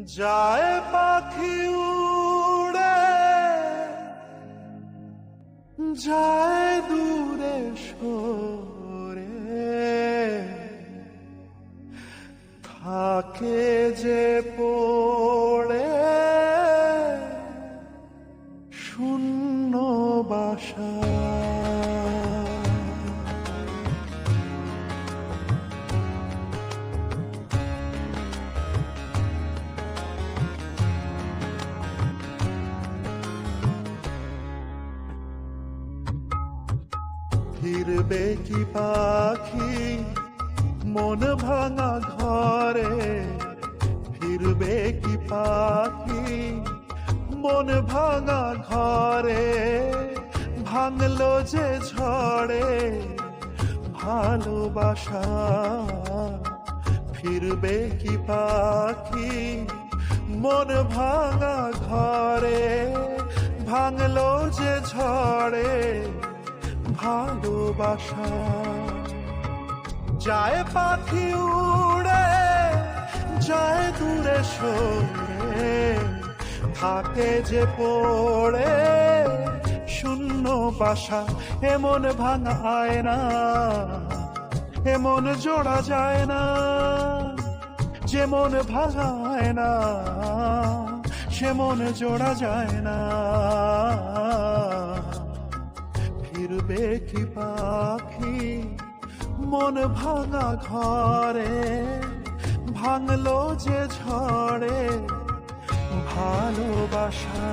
যায় পাখি উড়ে, যায় দূরে সরে, থাকে যে পড়ে শূন্য বাসা। ফিরবে কি পাখি মন ভাঙা ঘরে, ফিরবে কি পাখি মন ভাঙা ঘরে, ভাঙলো যে ঝড়ে ভালোবাসা। ফিরবে কি পাখি মন ভাঙা ঘরে, ভাঙলো যে ঝড়ে ভালোবাসা। যায় পাখি উড়ে, যায় দূরে সরে, থাকে যে পড়ে শূন্য বাসা। এমন ভাঙা হয় না, এমন জোড়া যায় না, যেমন ভাঙা হয় না সেমন জোড়া যায় না। ফিরবে কি পাখি মন ভাঙা ঘরে, ভাঙলো যে ঝড়ে ভালোবাসা।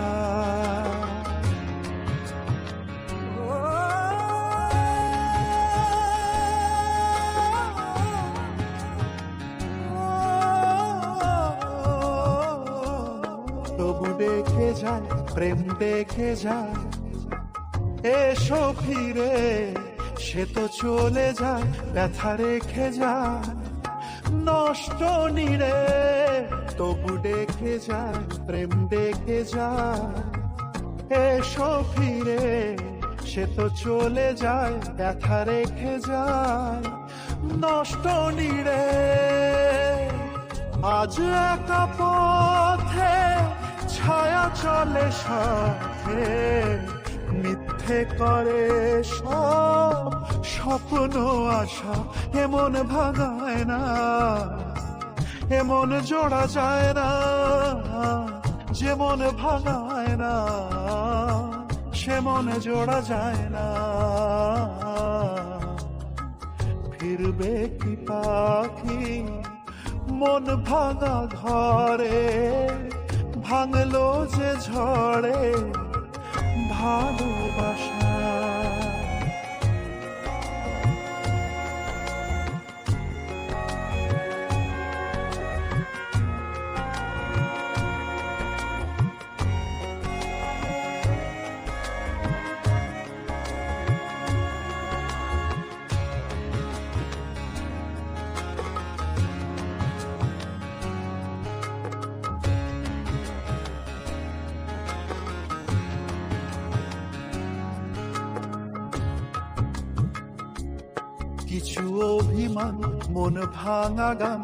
তবু দেখে যায় প্রেম দেখে যায়, এসো ফিরে সে তো চলে যায়, ব্যথা রেখে যায় নষ্ট নিরে। তবু দেখে যায় প্রেম দেখে যায়, এসো ফিরে সে তো চলে যায়, ব্যথা রেখে যায় নষ্ট নিরে। আজ একা পথে ছায়া চলে সাথে, মিথ্যে করে সব স্বপ্ন আশা। এমন ভাঙায় না, এমন জোড়া যায় না, যেমন ভাঙায় না সেমন জোড়া যায় না। ফিরবে কি পাখি মন ভাঙা ঘরে, ভাঙলো যে ঝড়ে ভালোবাসা। কিছু অভিমান মন ভাঙা গান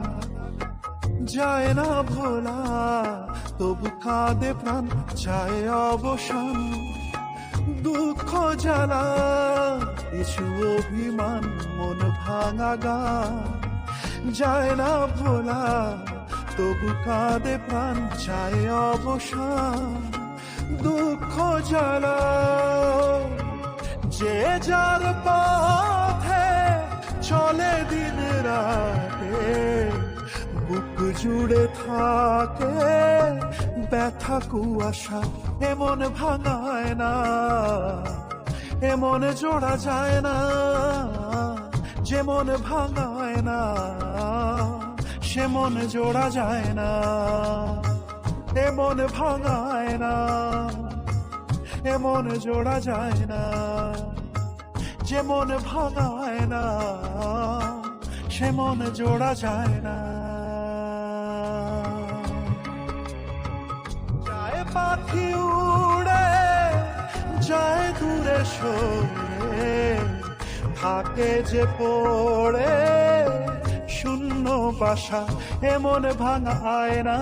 যায় না ভোলা, তবু কাঁদে প্রাণ চায় অবসান দুঃখ জ্বালা। কিছু অভিমান মন ভাঙা গান যায় না ভোলা, তবু কাঁদে প্রাণ চায় অবসান দুঃখ জ্বালা। যে যার পথে চলে দিন রাতে, বুক জুড়ে থাকে ব্যথা কুয়াশা। এমন ভাঙায় না, এমন জোড়া যায় না, যেমন ভাঙায় না সেমন জোড়া যায় না। এমন ভাঙায় না, এমন জোড়া যায় না, যেমন ভাঙায় না সেমন জোড়া যায় না। যায় পাখি উড়ে, যায় দূরে সরে, থাকে যে পড়ে শূন্য শূন্য বাসা, এমন ভাঙা আয়না,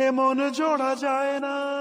এমন জোড়া যায় না।